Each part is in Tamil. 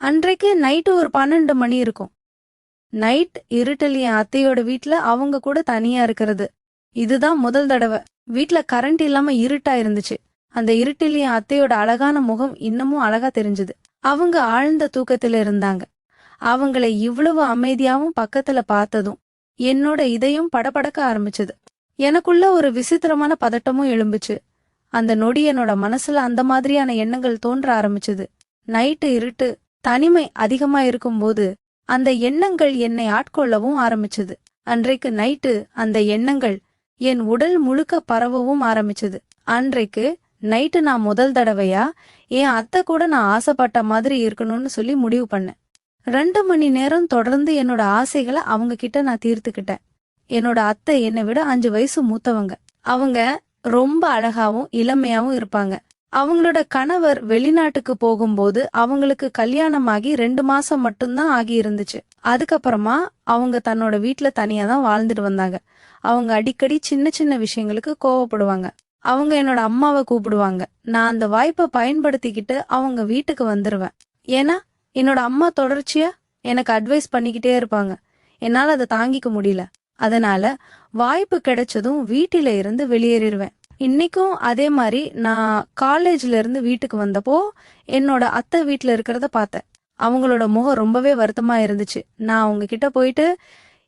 அன்றைக்கு நைட்டு ஒரு 12 மணி இருக்கும். நைட் இருட்டில் என் அத்தையோட வீட்ல அவங்க கூட தனியா இருக்கிறது. இதுதான் முதல் தடவை. வீட்ல கரண்ட் இல்லாம இருட்டா இருந்துச்சு. அந்த இருட்டில் என் அத்தையோட அழகான முகம் இன்னமும் அழகா தெரிஞ்சது. அவங்க ஆழ்ந்த தூக்கத்துல இருந்தாங்க. அவங்களை இவ்வளவு அமைதியாவும் பக்கத்துல பார்த்ததும் என்னோட இதயம் படபடக்க ஆரம்பிச்சது. எனக்குள்ள ஒரு விசித்திரமான பதட்டமும் எழும்புச்சு. அந்த நொடி என்னோட மனசுல அந்த மாதிரியான எண்ணங்கள் தோன்ற ஆரம்பிச்சது. நைட்டு இருட்டு, தனிமை அதிகமா இருக்கும்போது அந்த எண்ணங்கள் என்னை ஆட்கொள்ளவும் ஆரம்பிச்சது. அன்றைக்கு நைட்டு அந்த எண்ணங்கள் என் உடல் முழுக்க பரவவும் ஆரம்பிச்சது. அன்றைக்கு நைட்டு நான் முதல் தடவையா என் அத்தை கூட நான் ஆசைப்பட்ட மாதிரி இருக்கணும்னு சொல்லி முடிவு பண்ணேன். 2 மணி நேரம் தொடர்ந்து என்னோட ஆசைகளை அவங்க கிட்ட நான் தீர்த்துக்கிட்டேன். என்னோட அத்தை என்னை விட 5 வயசு மூத்தவங்க. அவங்க ரொம்ப அழகாவும் இளமையாவும் இருப்பாங்க. அவங்களோட கணவர் வெளிநாட்டுக்கு போகும்போது அவங்களுக்கு கல்யாணமாகி 2 மாசம் மட்டும்தான் ஆகி இருந்துச்சு. அதுக்கப்புறமா அவங்க தன்னோட வீட்டுல தனியா தான் வாழ்ந்துட்டு வந்தாங்க. அவங்க அடிக்கடி சின்ன சின்ன விஷயங்களுக்கு கோவப்படுவாங்க. அவங்க என்னோட அம்மாவை கூப்பிடுவாங்க. நான் அந்த வாய்ப்பை பயன்படுத்திக்கிட்டு அவங்க வீட்டுக்கு வந்துருவேன். ஏன்னா என்னோட அம்மா தொடர்ச்சியா எனக்கு அட்வைஸ் பண்ணிக்கிட்டே இருப்பாங்க. என்னால அதை தாங்கிக்க முடியல. அதனால வாய்ப்பு கிடைச்சதும் வீட்டில இருந்து வெளியேறிடுவேன். இன்னைக்கும் அதே மாதிரி நான் காலேஜ்ல இருந்து வீட்டுக்கு வந்தப்போ என்னோட அத்தை வீட்டுல இருக்கிறத பார்த்தேன். அவங்களோட முகம் ரொம்பவே வருத்தமா இருந்துச்சு. நான் அவங்க கிட்ட போயிட்டு,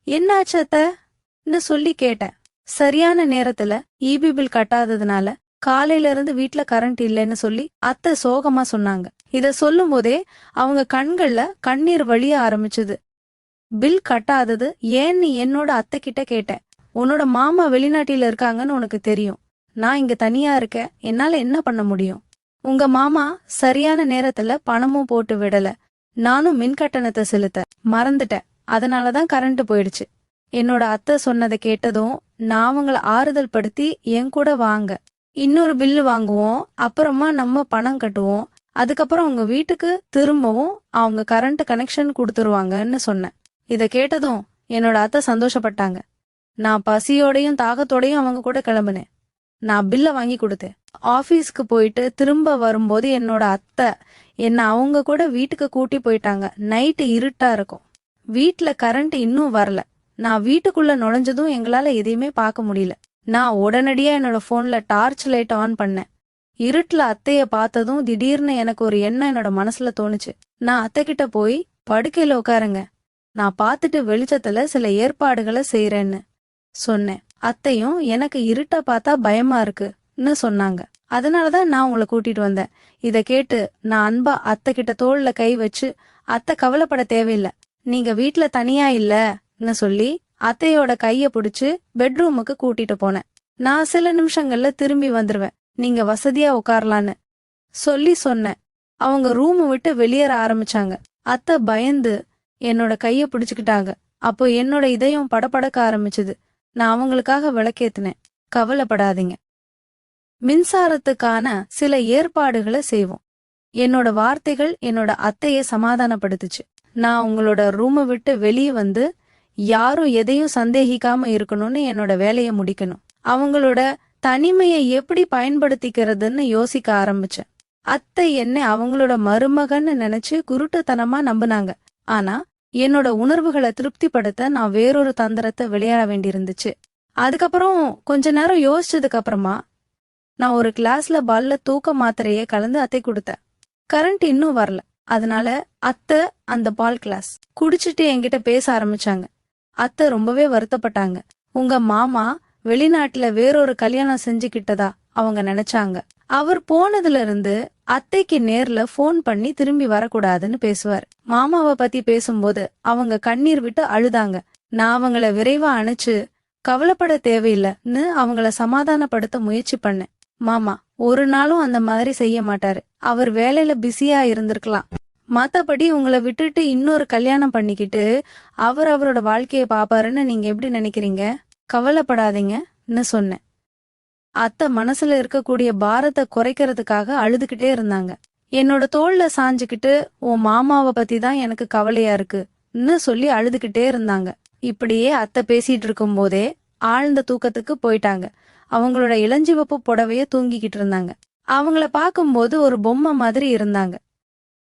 என்னாச்சு அத்தைன்னு சொல்லி கேட்டேன். சரியான நேரத்துல ஈபி பில் கட்டாததுனால காலையில இருந்து வீட்டுல கரண்ட் இல்லைன்னு சொல்லி அத்தை சோகமா சொன்னாங்க. இத சொல்லும் போதே அவங்க கண்கள்ல கண்ணீர் வழிய ஆரம்பிச்சது. பில் கட்டாதது ஏன்னு என்னோட அத்தை கிட்ட கேட்டேன். உன்னோட மாமா வெளிநாட்டில இருக்காங்கன்னு உனக்கு தெரியும். நான் இங்க தனியா இருக்கேன். என்னால என்ன பண்ண முடியும்? உங்க மாமா சரியான நேரத்துல பணமும் போட்டு விடல. நானும் மின் கட்டணத்தை செலுத்த மறந்துட்டேன். அதனாலதான் கரண்ட் போயிடுச்சு. என்னோட அத்தை சொன்னதை கேட்டதும் நான் அவங்கள ஆறுதல் படுத்தி என் கூட வாங்க, இன்னொரு பில்லு வாங்குவோம், அப்புறமா நம்ம பணம் கட்டுவோம், அதுக்கப்புறம் உங்க வீட்டுக்கு திரும்பவும் அவங்க கரண்ட் கனெக்ஷன் கொடுத்துருவாங்கன்னு சொன்னேன். இத கேட்டதும் என்னோட அத்தை சந்தோஷப்பட்டாங்க. நான் பசியோடையும் தாகத்தோடையும் அவங்க கூட கிளம்புனேன். நான் பில்ல வாங்கி கொடுத்தேன். ஆபீஸ்க்கு போயிட்டு திரும்ப வரும்போது என்னோட அத்தை என்ன அவங்க கூட வீட்டுக்கு கூட்டி போயிட்டாங்க. நைட்டு இருட்டா இருக்கும். வீட்டுல கரண்ட் இன்னும் வரல. நான் வீட்டுக்குள்ள நுழைஞ்சதும் எங்களால எதையுமே பார்க்க முடியல. நான் உடனடியா என்னோட போன்ல டார்ச் லைட் ஆன் பண்ணேன். இருட்டுல அத்தைய பார்த்ததும் திடீர்னு எனக்கு ஒரு எண்ணம் என்னோட மனசுல தோணுச்சு. நான் அத்தை கிட்ட போய், படுக்கையில உட்காருங்க, நான் பார்த்துட்டு வெளிச்சத்துல சில ஏற்பாடுகளை செய்யறேன்னு சொன்னேன். அத்தையும் எனக்கு இருட்ட பார்த்தா பயமா இருக்குன்னு சொன்னாங்க. அதனாலதான் நான் உங்களை கூட்டிட்டு வந்தேன். இத கேட்டு நான் அன்பா அத்தை கிட்ட தோள்ல கை வச்சு, அத்தை கவலைப்பட தேவையில்லை, நீங்க வீட்டுல தனியா இல்லன்னு சொல்லி அத்தையோட கைய பிடிச்சு பெட்ரூமுக்கு கூட்டிட்டு போனேன். நான் சில நிமிஷங்கள்ல திரும்பி வந்துருவேன், நீங்க வசதியா உட்காரலான்னு சொல்லி சொன்னேன். அவங்க ரூம் விட்டு வெளியேற ஆரம்பிச்சாங்க. அத்தை பயந்து என்னோட கைய பிடிச்சுக்கிட்டாங்க. அப்போ என்னோட இதயம் படபடக்க ஆரம்பிச்சது. நான் அவங்களுக்காக விளக்கேத்தினேன். கவலைப்படாதீங்க, மின்சாரத்துக்கான சில ஏற்பாடுகளை செய்வோம். என்னோட வார்த்தைகள் என்னோட அத்தைய சமாதானப்படுத்துச்சு. நான் உங்களோட ரூமை விட்டு வெளியே வந்து யாரும் எதையும் சந்தேகிக்காம இருக்கணும்னு என்னோட வேலையை முடிக்கணும். அவங்களோட தனிமையை எப்படி பயன்படுத்திக்கிறதுன்னு யோசிக்க ஆரம்பிச்சேன். அத்தை என்னை அவங்களோட மருமகன்னு நினைச்சு குருட்டுத்தனமா நம்புனாங்க. ஆனா என்னோட உணர்வுகளை திருப்திப்படுத்த நான் வேறொரு தந்திரத்தை விளையாட வேண்டியிருந்துச்சு. அதுக்கப்புறம் கொஞ்ச நேரம் யோசிச்சதுக்கு அப்புறமா நான் ஒரு கிளாஸ்ல பல்ல தூக்க மாத்திரையை கலந்து அத்தை கொடுத்தேன். கரண்ட் இன்னும் வரல. அதனால அத்தை அந்த பால் கிளாஸ் குடிச்சிட்டு என்கிட்ட பேச ஆரம்பிச்சாங்க. அத்தை ரொம்பவே வருத்தப்பட்டாங்க. உங்க மாமா வெளிநாட்டுல வேறொரு கல்யாணம் செஞ்சுக்கிட்டதா அவங்க நினைச்சாங்க. அவர் போனதுல இருந்து அத்தைக்கு நேர்ல போன் பண்ணி திரும்பி வரக்கூடாதுன்னு பேசுவார். மாமாவை பத்தி பேசும்போது அவங்க கண்ணீர் விட்டு அழுதாங்க. நான் அவங்கள விரைவா அணைச்சு கவலைப்பட தேவையில்லைன்னு அவங்கள சமாதானப்படுத்த முயற்சி பண்ணேன். மாமா ஒரு நாளும் அந்த மாதிரி செய்ய மாட்டாரு. அவர் வேலையில பிஸியா இருந்திருக்கலாம். மத்தபடி உங்களை விட்டுட்டு இன்னொரு கல்யாணம் பண்ணிக்கிட்டு அவர் அவரோட வாழ்க்கைய பாப்பாருன்னு நீங்க எப்படி நினைக்கிறீங்க? கவலைப்படாதீங்கன்னு சொன்னேன். அத்தை மனசுல இருக்கக்கூடிய பாரத்தை குறைக்கிறதுக்காக அழுதுகிட்டே இருந்தாங்க. என்னோட தோல்ல சாஞ்சுக்கிட்டு, உன் மாமாவை பத்தி தான் எனக்கு கவலையா இருக்குன்னு சொல்லி அழுதுகிட்டே இருந்தாங்க. இப்படியே அத்தை பேசிட்டு இருக்கும் போதே ஆழ்ந்த தூக்கத்துக்கு போயிட்டாங்க. அவங்களோட இளஞ்சிவப்பு புடவைய தூங்கிக்கிட்டு இருந்தாங்க. அவங்கள பார்க்கும்போது ஒரு பொம்மை மாதிரி இருந்தாங்க.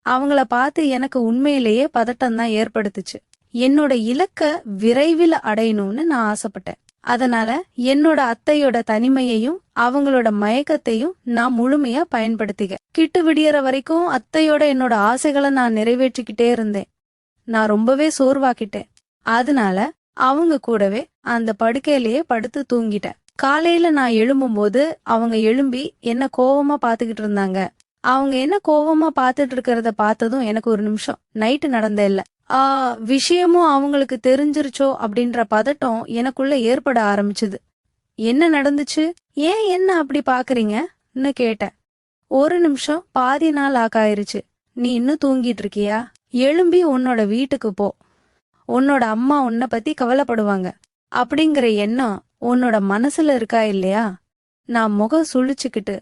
அவங்கள பார்த்து எனக்கு உண்மையிலேயே பதட்டம் தான் ஏற்படுத்துச்சு. என்னோட இலக்க விரைவில் அடையணும்னு நான் ஆசைப்பட்டேன். அதனால என்னோட அத்தையோட தனிமையையும் அவங்களோட மயக்கத்தையும் நான் முழுமையா பயன்படுத்திக்க. கிட்டு விடியற வரைக்கும் அத்தையோட என்னோட ஆசைகளை நான் நிறைவேற்றிக்கிட்டே இருந்தேன். நான் ரொம்பவே சோர்வாக்கிட்டேன். அதனால அவங்க கூடவே அந்த படுக்கையிலேயே படுத்து தூங்கிட்டேன். காலையில நான் எழும்பும்போது அவங்க எழும்பி என்ன கோவமா பாத்துக்கிட்டு இருந்தாங்க. அவங்க என்ன கோவமா பாத்துட்டு இருக்கிறத பார்த்ததும் எனக்கு ஒரு நிமிஷம் நைட்டு நடந்த இல்ல விஷயமும் அவங்களுக்கு தெரிஞ்சிருச்சோ அப்படின்ற பதட்டம் எனக்குள்ள ஏற்பட ஆரம்பிச்சுது. என்ன நடந்துச்சு, ஏன் என்ன அப்படி பாக்குறீங்கன்னு கேட்டேன். ஒரு நிமிஷம் பாதி நாள் ஆக்காயிருச்சு. நீ இன்னும் தூங்கிட்டு இருக்கியா? எழும்பி உன்னோட வீட்டுக்கு போ. உன்னோட அம்மா உன்னை பத்தி கவலைப்படுவாங்க அப்படிங்கிற எண்ணம் உன்னோட மனசுல இருக்கா இல்லையா? நான் முகம் சுழிச்சுக்கிட்டு,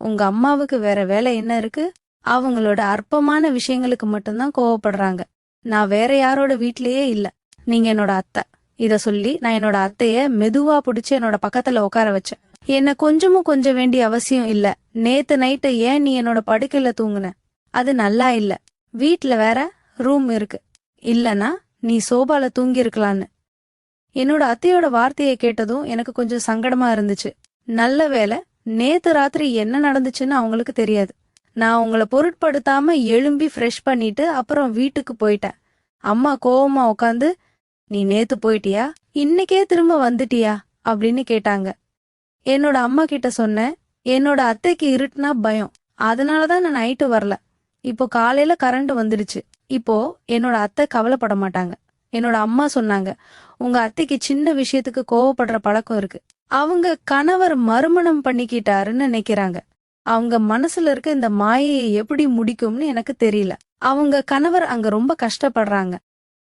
உங்க அம்மாவுக்கு வேற வேலை என்ன இருக்கு? அவங்களோட அற்பமான விஷயங்களுக்கு மட்டும்தான் கோவப்படுறாங்க. நான் வேற யாரோட வீட்லயே இல்ல, நீங்க என்னோட அத்தை. இத சொல்லி நான் என்னோட அத்தைய மெதுவா பிடிச்சு என்னோட பக்கத்துல உட்கார வச்சேன். என்ன கொஞ்சமும் கொஞ்சம் வேண்டிய அவசியம் இல்ல. நேத்து நைட்டு ஏன் நீ என்னோட படுக்கையில தூங்குன? அது நல்லா இல்ல. வீட்ல வேற ரூம் இருக்கு, இல்லனா நீ சோபால தூங்கி இருக்கலான்னு. என்னோட அத்தையோட வார்த்தையை கேட்டதும் எனக்கு கொஞ்சம் சங்கடமா இருந்துச்சு. நல்ல வேளை நேத்து ராத்திரி என்ன நடந்துச்சுன்னு அவங்களுக்கு தெரியாது. நான் உங்களை பொருட்படுத்தாம எழும்பி ஃப்ரெஷ் பண்ணிட்டு அப்புறம் வீட்டுக்கு போயிட்டேன். அம்மா கோவமா உட்காந்து, நீ நேத்து போயிட்டியா, இன்னைக்கே திரும்ப வந்துட்டியா அப்படின்னு கேட்டாங்க. என்னோட அம்மா கிட்ட சொன்னேன், என்னோட அத்தைக்கு இருட்டுனா பயம், அதனாலதான் நான் நைட்டு வரல. இப்போ காலையில கரண்ட் வந்துடுச்சு. இப்போ என்னோட அத்தை கவலைப்பட மாட்டாங்க. என்னோட அம்மா சொன்னாங்க, உங்க அத்தைக்கு சின்ன விஷயத்துக்கு கோவப்படுற பழக்கம் இருக்கு. அவங்க கணவர் மறுமணம் பண்ணிக்கிட்டாருன்னு நினைக்கிறாங்க. அவங்க மனசுல இருக்க இந்த மாயையை எப்படி முடிக்கும்னு எனக்கு தெரியல. அவங்க கணவர் அங்க ரொம்ப கஷ்டப்படுறாங்க.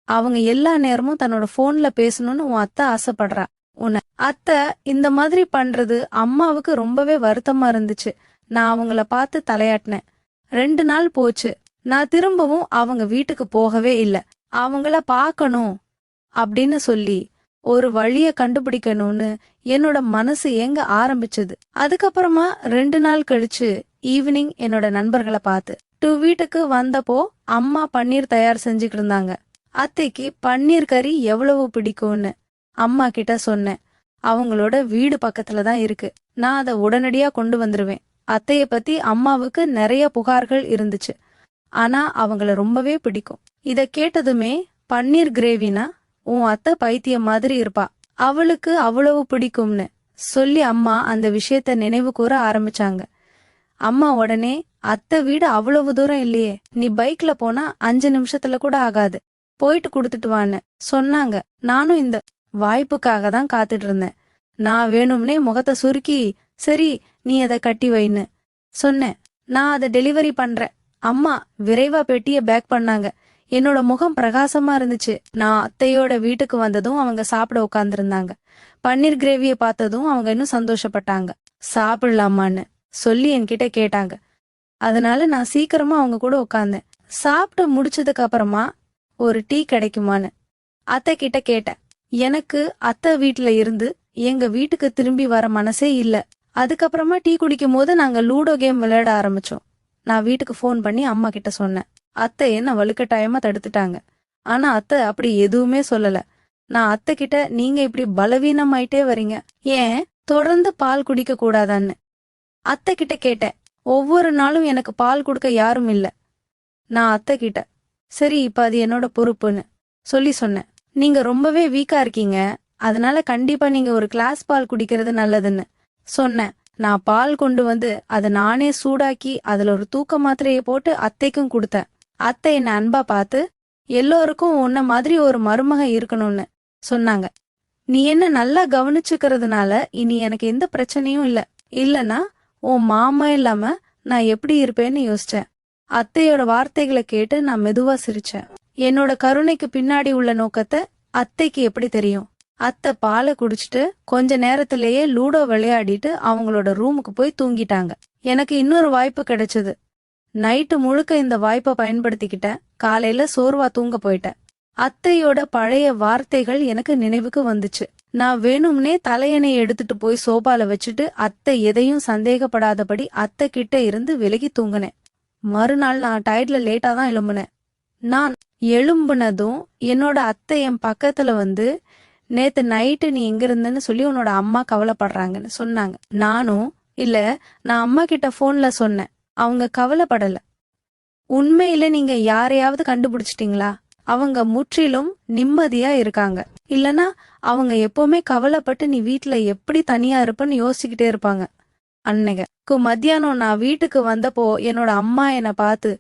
அவங்க எல்லா நேரமும் தன்னோட போன்ல பேசணும்னு உன் அத்தை ஆசைப்படுறா. உன்னை அத்தை இந்த மாதிரி பண்றது அம்மாவுக்கு ரொம்பவே வருத்தமா இருந்துச்சு. நான் அவங்கள பார்த்து தலையாட்டினேன். 2 நாள் போச்சு. நான் திரும்பவும் அவங்க வீட்டுக்கு போகவே இல்லை. அவங்கள பார்க்கணும் அப்படின்னு சொல்லி ஒரு வழிய கண்டுபிடிக்கணும்னு என்னோட மனசு ஏங்க ஆரம்பிச்சது. அதுக்கப்புறமா 2 நாள் கழிச்சு ஈவினிங் என்னோட நண்பர்களை பார்த்து வீட்டுக்கு வந்தப்போ அம்மா பன்னீர் தயார் செஞ்சுக்கிட்டு இருந்தாங்க. அத்தைக்கு பன்னீர் கறி எவ்வளவு பிடிக்கும்னு அம்மா கிட்ட சொன்னேன். அவங்களோட வீடு பக்கத்துல தான் இருக்கு, நான் அதை உடனடியா கொண்டு வந்துருவேன். அத்தைய பத்தி அம்மாவுக்கு நிறைய புகார்கள் இருந்துச்சு, ஆனா அவங்கள ரொம்பவே பிடிக்கும். இத கேட்டதுமே, பன்னீர் கிரேவினா உன் அத்தை பைத்தியம் மாதிரி இருப்பா, அவளுக்கு அவ்வளவு பிடிக்கும்னு சொல்லி அம்மா அந்த விஷயத்த நினைவு கூற ஆரம்பிச்சாங்க. அம்மா உடனே, அத்தை வீடு அவ்வளவு தூரம் இல்லையே, நீ பைக்ல போனா 5 நிமிஷத்துல கூட ஆகாது, போயிட்டு குடுத்துட்டு வான்னு சொன்னாங்க. நானும் இந்த வாய்ப்புக்காக தான் காத்துட்டு இருந்தேன். நான் வேணும்னே முகத்தை சுருக்கி, சரி நீ அதை கட்டி வைன்னு சொன்னேன். நான் அதை டெலிவரி பண்றேன். அம்மா விரைவா பெட்டிய பேக் பண்ணாங்க. என்னோட முகம் பிரகாசமா இருந்துச்சு. நான் அத்தையோட வீட்டுக்கு வந்ததும் அவங்க சாப்பிட உட்கார்ந்துருந்தாங்க. பன்னீர் கிரேவிய பார்த்ததும் அவங்க இன்னும் சந்தோஷப்பட்டாங்க. சாப்பிடலாமான்னு சொல்லி என்கிட்ட கேட்டாங்க. அதனால நான் சீக்கிரமா அவங்க கூட உட்கார்ந்தேன். சாப்பிட்டு முடிச்சதுக்கு அப்புறமா ஒரு டீ கிடைக்குமான்னு அத்தை கிட்ட கேட்டேன். எனக்கு அத்தை வீட்டுல இருந்து எங்க வீட்டுக்கு திரும்பி வர மனசே இல்ல. அதுக்கப்புறமா டீ குடிக்கும் போது நாங்க லூடோ கேம் விளையாட ஆரம்பிச்சோம். நான் வீட்டுக்கு ஃபோன் பண்ணி அம்மா கிட்ட சொன்னேன். அத்தை என்ன வலுக்கட்டாயமா தடுத்துட்டாங்க. ஆனா அத்தை அப்படி எதுவுமே சொல்லல. நான் அத்தை கிட்ட, நீங்க இப்படி பலவீனமாயிட்டே வரீங்க, ஏன் தொடர்ந்து பால் குடிக்க கூடாதான்னு அத்தை கிட்ட கேட்டேன். ஒவ்வொரு நாளும் எனக்கு பால் கொடுக்க யாரும் இல்ல. நான் அத்தை கிட்ட, சரி இப்ப அது என்னோட பொறுப்புன்னு சொல்லி சொன்னேன். நீங்க ரொம்பவே வீக்கா இருக்கீங்க, அதனால கண்டிப்பா நீங்க ஒரு கிளாஸ் பால் குடிக்கிறது நல்லதுன்னு சொன்னேன். நான் பால் கொண்டு வந்து அதை நானே சூடாக்கி அதுல ஒரு தூக்க மாத்திரையை போட்டு அத்தைக்கும் கொடுத்தேன். அத்தை என்ன அன்பா பார்த்து, எல்லோருக்கும் உன்ன மாதிரி ஒரு மருமக இருக்கணும்னு சொன்னாங்க. நீ என்ன நல்லா கவனிச்சுக்கிறதுனால இனி எனக்கு எந்த பிரச்சனையும் இல்ல. இல்லனா உன் மாமா இல்லாம நான் எப்படி இருப்பேன்னு யோசிச்சேன். அத்தையோட வார்த்தைகளை கேட்டு நான் மெதுவா சிரிச்சேன். என்னோட கருணைக்கு பின்னாடி உள்ள நோக்கத்தை அத்தைக்கு எப்படி தெரியும்? அத்தை பாலை குடிச்சிட்டு கொஞ்ச நேரத்திலேயே லூடோ விளையாடிட்டு அவங்களோட ரூமுக்கு போய் தூங்கிட்டாங்க. எனக்கு இன்னொரு வாய்ப்பு கிடைச்சது. நைட்டு முழுக்க இந்த வாய்ப்பை பயன்படுத்திக்கிட்டேன். காலையில சோர்வா தூங்க போயிட்டேன். அத்தையோட பழைய வார்த்தைகள் எனக்கு நினைவுக்கு வந்துச்சு. நான் வேணும்னே தலையணையை எடுத்துட்டு போய் சோபால வச்சுட்டு அத்தை எதையும் சந்தேகப்படாதபடி அத்தை கிட்ட இருந்து விலகி தூங்கினேன். மறுநாள் நான் டயர்ட்ல லேட்டா தான் எழும்புனேன். நான் எழும்புனதும் என்னோட அத்தை என் பக்கத்துல வந்து, நேத்து நைட்டு நீ எங்க இருந்தன்னு சொல்லி உன்னோட அம்மா கவலைப்படுறாங்கன்னு சொன்னாங்க. நானும் இல்ல, நான் அம்மா கிட்ட போன்ல சொன்னேன். அவங்க கவலைப்படல. உண்மையில நீங்க யாரையாவது கண்டுபிடிச்சிட்டீங்களா? அவங்க முற்றிலும் நிம்மதியா இருக்காங்க. இல்லனா அவங்க எப்பவுமே கவலைப்பட்டு நீ வீட்ல எப்படி தனியா இருப்பன்னு யோசிச்சுக்கிட்டே இருப்பாங்க. அன்னைக்கு மத்தியானம் நான் வீட்டுக்கு வந்தப்போ என்னோட அம்மா என்னை பார்த்து,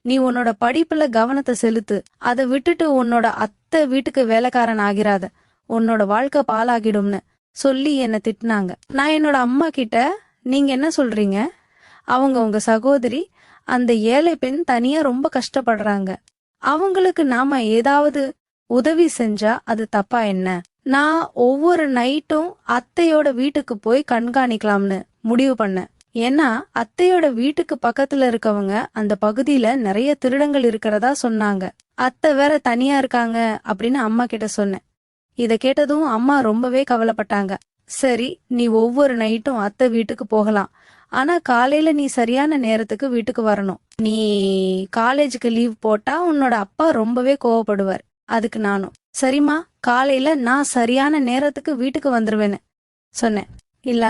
நீ உன்னோட படிப்புல கவனத்தை செலுத்து, அதை விட்டுட்டு உன்னோட அத்தை வீட்டுக்கு வேலைக்காரன் ஆகிராத, உன்னோட வாழ்க்கை பாலாகிடும்னு சொல்லி என்னை திட்டினாங்க. நான் என்னோட அம்மா கிட்ட, நீங்க என்ன சொல்றீங்க? அவங்க உங்க சகோதரி, அந்த ஏழை பெண் தனியா ரொம்ப கஷ்டப்படுறாங்க, அவங்களுக்கு நாம ஏதாவது உதவி செஞ்சா அது தப்பா என்ன? நான் ஒவ்வொரு நைட்டும் அத்தையோட வீட்டுக்கு போய் கண்காணிக்கலாம்னு முடிவு பண்ணேன். ஏன்னா அத்தையோட வீட்டுக்கு பக்கத்துல இருக்கவங்க அந்த பகுதியில நிறைய திருடங்கள் இருக்கிறதா சொன்னாங்க. அத்தை வேற தனியா இருக்காங்க அப்படின்னு அம்மா கிட்ட சொன்னேன். இத கேட்டதும் அம்மா ரொம்பவே கவலைப்பட்டாங்க. சரி, நீ ஒவ்வொரு நைட்டும் அத்தை வீட்டுக்கு போகலாம், ஆனா காலையில நீ சரியான நேரத்துக்கு வீட்டுக்கு வரணும். நீ காலேஜுக்கு லீவ் போட்டா உன்னோட அப்பா ரொம்பவே கோவப்படுவார். அதுக்கு நானும் சரிம்மா, காலையில நான் சரியான நேரத்துக்கு வீட்டுக்கு வந்துருவேன்னு சொன்னேன். இல்ல,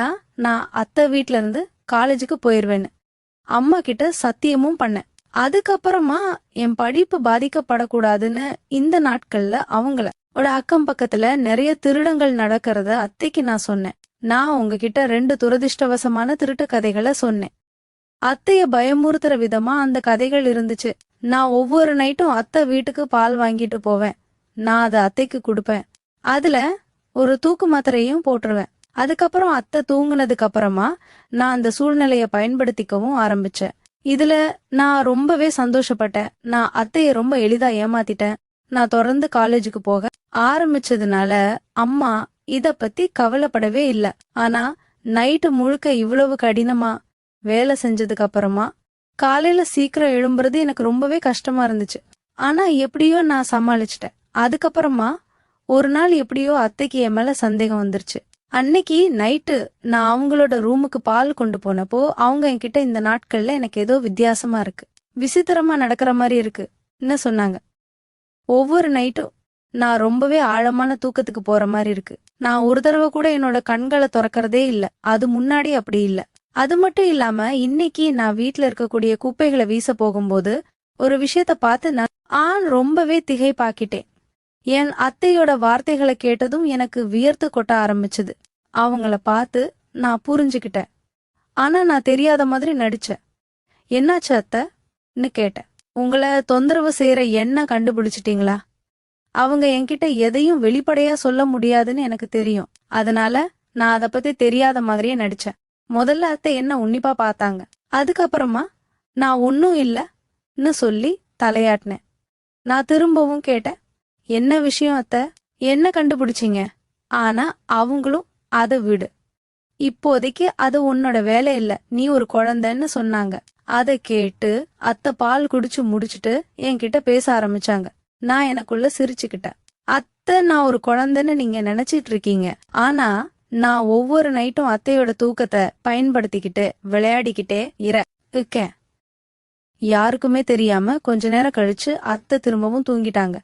நான் அத்தை வீட்ல இருந்து காலேஜுக்கு போயிருவேன்னு அம்மா கிட்ட சத்தியமும் பண்ணேன். அதுக்கப்புறமா என் படிப்பு பாதிக்கப்படக்கூடாதுன்னு இந்த நாட்கள்ல அவங்கள அக்கம் பக்கத்துல நிறைய திருடங்கள் நடக்கிறத அத்தைக்கு நான் சொன்னேன். நான் உங்ககிட்ட 2 துரதிருஷ்டவசமான திருட்டு கதைகளை சொன்னேன். அத்தைய பயமுறுத்துற விதமா அந்த கதைகள் இருந்துச்சு. நான் ஒவ்வொரு நைட்டும் அத்தை வீட்டுக்கு பால் வாங்கிட்டு போவேன். நான் அதை அத்தைக்கு கொடுப்பேன். அதுல ஒரு தூக்கு மாத்திரையும் போட்டுருவேன். அதுக்கப்புறம் அத்தை தூங்குனதுக்கு அப்புறமா நான் அந்த சூழ்நிலைய பயன்படுத்திக்கவும் ஆரம்பிச்சேன். இதுல நான் ரொம்பவே சந்தோஷப்பட்டேன். நான் அத்தைய ரொம்ப எளிதா ஏமாத்திட்டேன். நான் தொடர்ந்து காலேஜுக்கு போக ஆரம்பிச்சதுனால அம்மா இத பத்தி கவலைப்படவே இல்ல. ஆனா நைட்டு முழுக்க இவ்வளவு கடினமா வேலை செஞ்சதுக்கு அப்புறமா காலையில சீக்கிரம் எழும்புறது எனக்கு ரொம்பவே கஷ்டமா இருந்துச்சு. ஆனா எப்படியோ நான் சமாளிச்சிட்டேன். அதுக்கப்புறமா ஒரு நாள் எப்படியோ அத்தைக்கு என் மேல சந்தேகம் வந்துருச்சு. அன்னைக்கு நைட்டு நான் அவங்களோட ரூமுக்கு பால் கொண்டு போனப்போ அவங்க என்கிட்ட, இந்த நாட்கள்ல எனக்கு ஏதோ வித்தியாசமா இருக்கு, விசித்திரமா நடக்கிற மாதிரி இருக்கு என்ன சொன்னாங்க. ஒவ்வொரு நைட்டும் நான் ரொம்பவே ஆழமான தூக்கத்துக்கு போற மாதிரி இருக்கு. நான் ஒரு தடவை கூட என்னோட கண்களை திறக்கறதே இல்ல. அது முன்னாடி அப்படி இல்ல. அது மட்டும் இல்லாம இன்னைக்கு நான் வீட்டுல இருக்கக்கூடிய குப்பைகளை வீச போகும்போது ஒரு விஷயத்த பார்த்து நான் ரொம்பவே திகைப்பாக்கிட்டேன். என் அத்தையோட வார்த்தைகளை கேட்டதும் எனக்கு வியர்த்து கொட்ட ஆரம்பிச்சது. அவங்கள பார்த்து நான் புரிஞ்சுக்கிட்டேன். ஆனா நான் தெரியாத மாதிரி நடிச்சேன். என்னாச்சு அத்தைன்னு கேட்டேன். உங்களை தொந்தரவு செய்யற என்ன கண்டுபிடிச்சிட்டீங்களா? அவங்க என்கிட்ட எதையும் வெளிப்படையா சொல்ல முடியாதுன்னு எனக்கு தெரியும். அதனால நான் அதை பத்தி தெரியாத மாதிரியே நடிச்சேன். முதல்ல அத்தை என்ன உன்னிப்பா பார்த்தாங்க. அதுக்கப்புறமா நான் ஒன்னும் இல்லன்னு சொல்லி தலையாட்டினேன். நான் திரும்பவும் கேட்டேன், என்ன விஷயம் அத்தை? என்ன கண்டுபிடிச்சிங்க? ஆனா அவங்களும் அதை விடு, இப்போதைக்கு அது உன்னோட வேலை இல்ல, நீ ஒரு குழந்தைன்னு சொன்னாங்க. அதை கேட்டு அத்தை பால் குடிச்சு முடிச்சுட்டு என்கிட்ட பேச ஆரம்பிச்சாங்க. நான் எனக்குள்ள சிரிச்சுக்கிட்டேன். அத்தை, நான் ஒரு குழந்தைன்னு நீங்க நினைச்சிட்டு இருக்கீங்க. ஆனா நான் ஒவ்வொரு நைட்டும் அத்தையோட தூக்கத்தை பயன்படுத்திக்கிட்டு விளையாடிக்கிட்டே இருக்கேன். யாருக்குமே தெரியாம கொஞ்ச நேரம் கழிச்சு அத்தை திரும்பவும் தூங்கிட்டாங்க.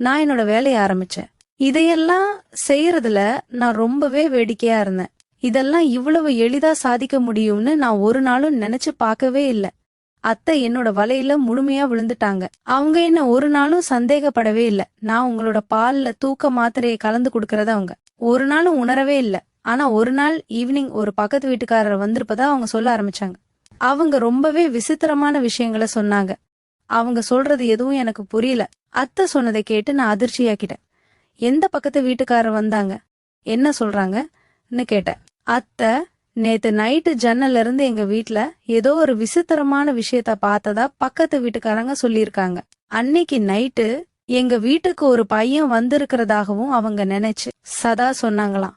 நான் என்னோட வேலையை ஆரம்பிச்சேன். இதையெல்லாம் செய்யறதுல நான் ரொம்பவே வேடிக்கையா இருந்தேன். இதெல்லாம் இவ்வளவு எளிதா சாதிக்க முடியும்னு நான் ஒரு நாளும் நினைச்சு பார்க்கவே இல்லை. அத்தை என்னோட வலையில முழுமையா விழுந்துட்டாங்க. அவங்க என்ன ஒரு நாளும் சந்தேகப்படவே இல்லை. நான் உங்களோட பால்ல தூக்க மாத்திரையை கலந்து கொடுக்கறத அவங்க ஒரு நாளும் உணரவே இல்லை. ஆனா ஒரு நாள் ஈவினிங் ஒரு பக்கத்து வீட்டுக்காரர் வந்திருப்பதா அவங்க சொல்ல ஆரம்பிச்சாங்க. அவங்க ரொம்பவே விசித்திரமான விஷயங்களை சொன்னாங்க. அவங்க சொல்றது எதுவும் எனக்கு புரியல. அத்தை சொன்னதை கேட்டு நான் அதிர்ச்சியாக்கிட்டேன். எந்த பக்கத்து வீட்டுக்காரர் வந்தாங்க, என்ன சொல்றாங்கன்னு கேட்டேன். அத்தை, நேத்து நைட்டு ஜன்னல்ல இருந்து எங்க வீட்ல ஏதோ ஒரு விசித்திரமான விஷயத்த பார்த்ததா பக்கத்து வீட்டுக்காரங்க சொல்லியிருக்காங்க. அன்னைக்கு நைட்டு எங்க வீட்டுக்கு ஒரு பையன் வந்திருக்கிறதாகவும் அவங்க நினைச்சு சதா சொன்னாங்களாம்.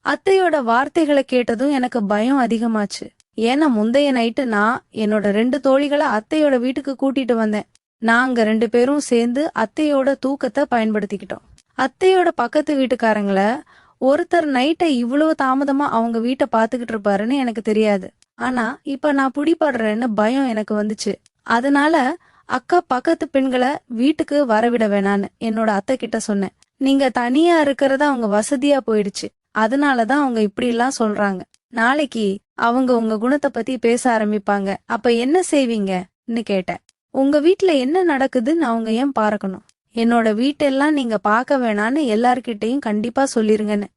அத்தையோட வார்த்தைகளை கேட்டதும் எனக்கு பயம் அதிகமாச்சு. ஏன்னா முந்தைய நைட்டு நான் என்னோட 2 தோழிகளை அத்தையோட வீட்டுக்கு கூட்டிட்டு வந்தேன். நாங்க 2 பேரும் சேர்ந்து அத்தையோட தூக்கத்தை பயன்படுத்திக்கிட்டோம். அத்தையோட பக்கத்து வீட்டுக்காரங்கள ஒருத்தர் நைட்டை இவ்வளவு தாமதமா அவங்க வீட்டை பாத்துக்கிட்டு இருப்பாருன்னு எனக்கு தெரியாது. ஆனா இப்ப நான் பிடிபடுறேன்னு பயம் எனக்கு வந்துச்சு. அதனால அக்கா பக்கத்து பெண்களை வீட்டுக்கு வரவிட வேணான்னு என்னோட அத்தை கிட்ட சொன்னேன். நீங்க தனியா இருக்கிறது அவங்க வசதியா போயிடுச்சு, அதனாலதான் அவங்க இப்படி எல்லாம் சொல்றாங்க. நாளைக்கு அவங்க உங்க குணத்தை பத்தி பேச ஆரம்பிப்பாங்க, அப்ப என்ன செய்வீங்கன்னு கேட்டேன். உங்க வீட்ல என்ன நடக்குதுன்னு அவங்க ஏன் பார்க்கணும்? என்னோட வீட்டெல்லாம் நீங்க பார்க்க வேணான்னு எல்லார்கிட்டயும் கண்டிப்பா சொல்லிருங்கன்னு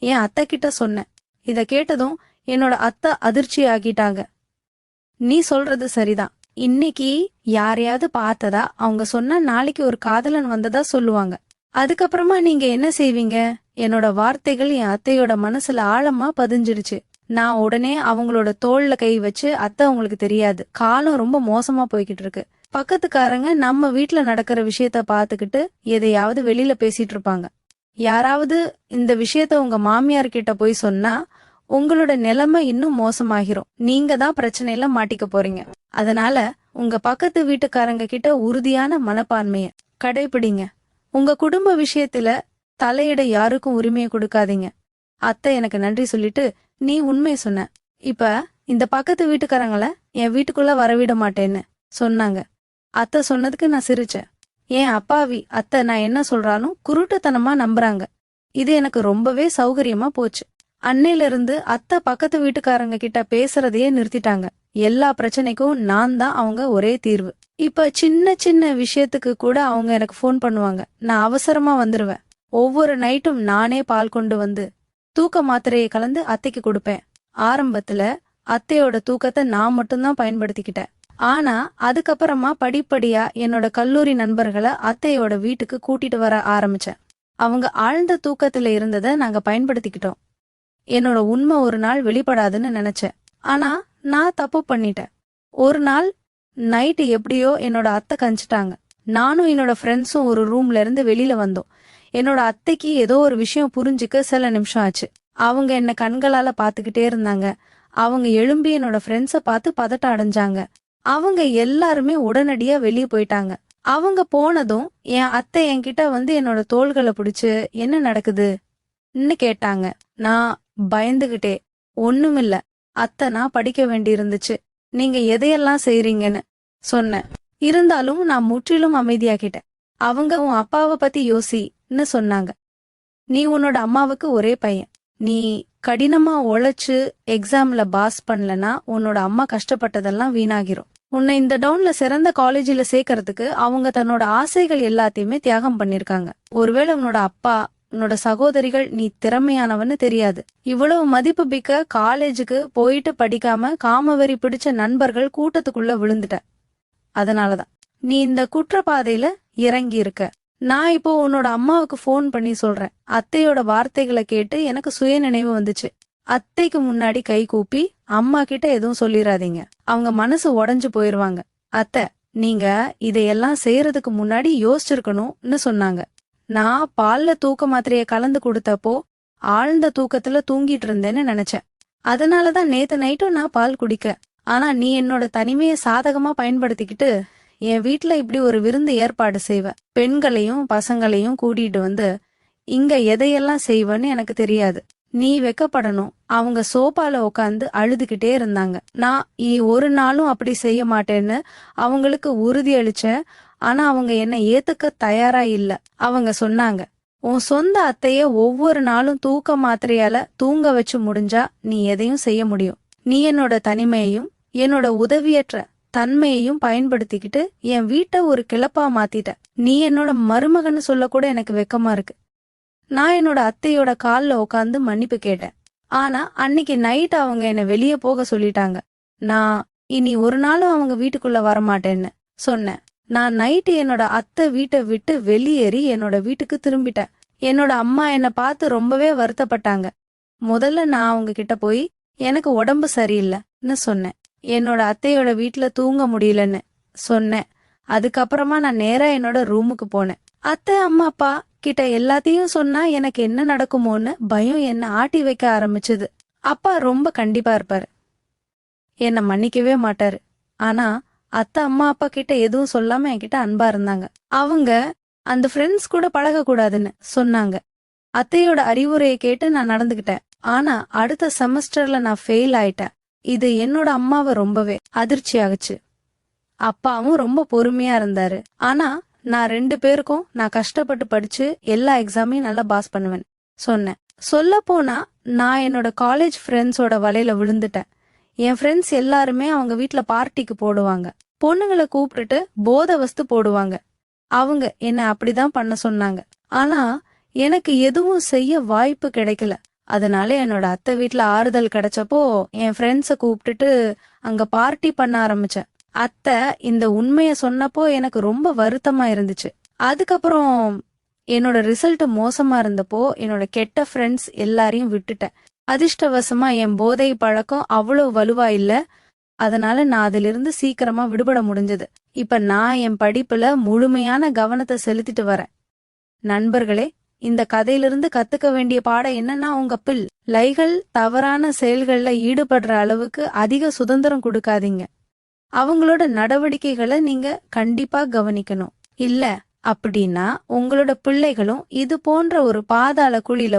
என் அத்தை கிட்ட சொன்னேன். இத கேட்டதும் என்னோட அத்தை அதிர்ச்சி ஆகிட்டாங்க. நீ சொல்றது சரிதான். இன்னைக்கு யாரையாவது பார்த்ததா அவங்க சொன்னா நாளைக்கு ஒரு காதலன் வந்ததா சொல்லுவாங்க. அதுக்கப்புறமா நீங்க என்ன செய்வீங்க? என்னோட வார்த்தைகள் என் அத்தையோட மனசுல ஆழமா பதிஞ்சிருச்சு. நான் உடனே அவங்களோட தோள்ல கை வச்சு, அத்தை உங்களுக்கு தெரியாது, காலம் ரொம்ப மோசமா போய்கிட்டு இருக்கு. பக்கத்துக்காரங்க நம்ம வீட்ல நடக்கிற விஷயத்த பாத்துக்கிட்டு எதையாவது வெளியில பேசிட்டு இருப்பாங்க. யாராவது இந்த விஷயத்த உங்க மாமியார் கிட்ட போய் சொன்னா உங்களோட நிலைமை இன்னும் மோசமாகிரும். நீங்க தான் பிரச்சனையில மாட்டிக்க போறீங்க. அதனால உங்க பக்கத்து வீட்டுக்காரங்க கிட்ட உறுதியான மனப்பான்மைய கடைபிடிங்க. உங்க குடும்ப விஷயத்துல தலையிட யாருக்கும் உரிமையை கொடுக்காதீங்க. அத்தை எனக்கு நன்றி சொல்லிட்டு, நீ உண்மை சொன்ன, இப்ப இந்த பக்கத்து வீட்டுக்காரங்கள என் வீட்டுக்குள்ள வரவிட மாட்டேன்னு சொன்னாங்க. அத்தை சொன்னதுக்கு நான் சிரிச்சேன். ஏன் அப்பாவி அத்தை நான் என்ன சொல்றாலும் குருட்டுத்தனமா நம்புறாங்க. இது எனக்கு ரொம்பவே சௌகரியமா போச்சு. அன்னையில இருந்து அத்தை பக்கத்து வீட்டுக்காரங்க கிட்ட பேசுறதையே நிறுத்திட்டாங்க. எல்லா பிரச்சனைக்கும் நான் தான் அவங்க ஒரே தீர்வு. இப்ப சின்ன சின்ன விஷயத்துக்கு கூட அவங்க எனக்கு ஃபோன் பண்ணுவாங்க. நான் அவசரமா வந்துருவேன். ஒவ்வொரு நைட்டும் நானே பால் கொண்டு வந்து தூக்க மாத்திரையை கலந்து அத்தைக்கு கொடுப்பேன். ஆரம்பத்துல அத்தையோட தூக்கத்தை நான் மட்டும்தான் பயன்படுத்திக்கிட்டேன். ஆனா அதுக்கப்புறமா படிப்படியா என்னோட கல்லூரி நண்பர்களை அத்தையோட வீட்டுக்கு கூட்டிட்டு வர ஆரம்பிச்சேன். அவங்க ஆழ்ந்த தூக்கத்துல இருந்ததை நாங்க பயன்படுத்திக்கிட்டோம். என்னோட உண்மை ஒரு நாள் வெளிப்படாதுன்னு நினைச்சேன். ஆனா நான் தப்பு பண்ணிட்டேன். ஒரு நாள் நைட்டு எப்படியோ என்னோட அத்தை கஞ்சிட்டாங்க. நானும் என்னோட ஃப்ரெண்ட்ஸும் ஒரு ரூம்ல இருந்து வெளியில வந்தோம். என்னோட அத்தைக்கு ஏதோ ஒரு விஷயம் புரிஞ்சுக்க சில நிமிஷம் ஆச்சு. அவங்க என்ன கண்களால பாத்துக்கிட்டே இருந்தாங்க. அவங்க எழும்பி என்னோட ஃப்ரெண்ட்ஸ பார்த்து பதட்ட அடைஞ்சாங்க. அவங்க எல்லாருமே உடனடியா வெளியே போயிட்டாங்க. அவங்க போனதும் என் அத்தை என்கிட்ட வந்து என்னோட தோள்களை பிடிச்சு என்ன நடக்குதுன்னு கேட்டாங்க. நான் பயந்துகிட்டே, ஒண்ணுமில்ல அத்தை, நான் படிக்க வேண்டி இருந்துச்சு, நீங்க எதையெல்லாம் செய்றீங்கன்னு சொன்னேன். இருந்தாலும் நான் முற்றிலும் அமைதியாக்கிட்டேன். அவங்க உன் அப்பாவை பத்தி யோசின்னு சொன்னாங்க. நீ உன்னோட அம்மாவுக்கு ஒரே பையன். நீ கடினமா உழைச்சு எக்ஸாம்ல பாஸ் பண்ணலனா உன்னோட அம்மா கஷ்டப்பட்டதெல்லாம் வீணாகிரும். உன்னை இந்த டவுன்ல சிறந்த காலேஜில சேர்க்கறதுக்கு அவங்க தன்னோட ஆசைகள் எல்லாத்தையுமே தியாகம் பண்ணிருக்காங்க. ஒருவேளை உன்னோட அப்பா, உன்னோட சகோதரிகள் நீ திறமையானவன்னு தெரியாது. இவ்வளவு மதிப்பு மிக்க காலேஜுக்கு போயிட்டு படிக்காம காமவெறி பிடிச்ச நண்பர்கள் கூட்டத்துக்குள்ள விழுந்துட்ட. அதனாலதான் நீ இந்த குற்றப்பாதையில இறங்கி இருக்க. நான் இப்போ உன்னோட அம்மாவுக்கு ஃபோன் பண்ணி சொல்றேன். அத்தையோட வார்த்தைகளை கேட்டு எனக்கு சுய நினைவு வந்துச்சு. அத்தைக்கு முன்னாடி கை கூப்பி அம்மா கிட்ட எதுவும் சொல்லிடாதீங்க, அவங்க மனசு உடைஞ்சு போயிருவாங்க. அத்தை, நீங்க இதையெல்லாம் செய்யறதுக்கு முன்னாடி யோசிச்சிருக்கணும்னு சொன்னாங்க. நான் பால்ல தூக்க மாத்திரைய கலந்து கொடுத்தப்போ ஆழ்ந்த தூக்கத்துல தூங்கிட்டு இருந்தேன்னு நினைச்சேன். அதனாலதான் நேத்து நைட்டும் நான் பால் குடிக்க. ஆனா நீ என்னோட தனிமையை சாதகமா பயன்படுத்திக்கிட்டு என் வீட்டுல இப்படி ஒரு விருந்து ஏற்பாடு செய்வ. பெண்களையும் பசங்களையும் கூட்டிட்டு வந்து இங்க எதையெல்லாம் செய்வன்னு எனக்கு தெரியாது. நீ வெக்கப்படணும். அவங்க சோபால உட்காந்து அழுதுகிட்டே இருந்தாங்க. நான் ஒரு நாளும் அப்படி செய்ய மாட்டேன்னு அவங்களுக்கு உறுதி அளிச்சேன். ஆனா அவங்க என்ன ஏத்துக்க தயாரா இல்ல. அவங்க சொன்னாங்க, உன் சொந்த அத்தைய ஒவ்வொரு நாளும் தூக்க மாத்திரையால தூங்க வச்சு முடிஞ்சா நீ எதையும் செய்ய முடியும். நீ என்னோட தனிமையையும் என்னோட உதவியற்ற தன்மையையும் பயன்படுத்திக்கிட்டு என் வீட்டை ஒரு கிளப்பா மாத்திட்ட. நீ என்னோட மருமகன்னு சொல்ல கூட எனக்கு வெக்கமா இருக்கு. நான் என்னோட அத்தையோட கால்ல உட்காந்து மன்னிப்பு கேட்டேன். ஆனா அன்னைக்கு நைட் அவங்க என்ன வெளியே போக சொல்லிட்டாங்க. நான் இனி ஒரு நாளும் அவங்க வீட்டுக்குள்ள வரமாட்டேன்னு சொன்னேன். நான் நைட்டு என்னோட அத்தை வீட்டை விட்டு வெளியேறி என்னோட வீட்டுக்கு திரும்பிட்டேன். என்னோட அம்மா என்ன பார்த்து ரொம்பவே வருத்தப்பட்டாங்க. முதல்ல நான் அவங்க கிட்ட போய் எனக்கு உடம்பு சரியில்லைன்னு சொன்னேன். என்னோட அத்தையோட வீட்டுல தூங்க முடியலன்னு சொன்னேன். அதுக்கப்புறமா நான் நேரா என்னோட ரூமுக்கு போனேன். அத்தை அம்மா அப்பா கிட்ட எல்லாத்தையும் சொன்னா எனக்கு என்ன நடக்குமோன்னு பயம் என்ன ஆட்டி வைக்க ஆரம்பிச்சது. அப்பா ரொம்ப கண்டிப்பா இருப்பாரு, என்ன மன்னிக்கவே மாட்டாரு. ஆனா அத்தை அம்மா அப்பா கிட்ட எதுவும் சொல்லாம என்கிட்ட அன்பா இருந்தாங்க. அவங்க அந்த ஃப்ரெண்ட்ஸ் கூட பழக கூடாதுன்னு சொன்னாங்க. அத்தையோட அறிவுரையை கேட்டு நான் நடந்துகிட்டேன். ஆனா அடுத்த செமஸ்டர்ல நான் ஃபெயில் ஆயிட்டேன். இது என்னோட அம்மாவை ரொம்பவே அதிர்ச்சி ஆகுச்சு. அப்பாவும் ரொம்ப பொறுமையா இருந்தாரு. ஆனா நான் 2 பேருக்கும் நான் கஷ்டப்பட்டு படிச்சு எல்லா எக்ஸாமையும் நல்லா பாஸ் பண்ணுவேன் சொன்னேன். சொல்ல போனா நான் என்னோட காலேஜ் ஃப்ரெண்ட்ஸோட வலையில விழுந்துட்டேன். என் ஃப்ரெண்ட்ஸ் எல்லாருமே அவங்க வீட்ல பார்ட்டிக்கு போடுவாங்க. பொண்ணுங்களை கூப்பிட்டுட்டு போதை வஸ்து போடுவாங்க. அவங்க என்ன அப்படிதான் பண்ண சொன்னாங்க. ஆனா எனக்கு எதுவும் செய்ய வாய்ப்பு கிடைக்கல. அதனால என்னோட அத்தை வீட்ல ஆறுதல் கிடைச்சப்போ என் ஃப்ரெண்ட்ஸ கூப்பிட்டுட்டு அங்க பார்ட்டி பண்ண ஆரம்பிச்சேன். அத்தை இந்த உண்மைய சொன்னப்போ எனக்கு ரொம்ப வருத்தமா இருந்துச்சு. அதுக்கப்புறம் என்னோட ரிசல்ட் மோசமா இருந்தப்போ என்னோட கெட்ட ஃப்ரெண்ட்ஸ் எல்லாரையும் விட்டுட்டேன். அதிர்ஷ்டவசமா என் போதை பழக்கம் அவ்வளவு வலுவா இல்ல. அதனால நான் அதிலிருந்து சீக்கிரமா விடுபட முடிஞ்சது. இப்ப நான் என் படிப்புல முழுமையான கவனத்தை செலுத்திட்டு வரேன். நண்பர்களே, இந்த கதையிலிருந்து கத்துக்க வேண்டிய பாடம் என்னன்னா, உங்க பிள்ளைகள் தவறான செயல்கள்ல ஈடுபடுற அளவுக்கு அதிக சுதந்திரம் கொடுக்காதீங்க. அவங்களோட நடவடிக்கைகளை நீங்க கண்டிப்பா கவனிக்கணும். இல்ல அப்படின்னா உங்களோட பிள்ளைகளும் இது போன்ற ஒரு பாதாள குழியில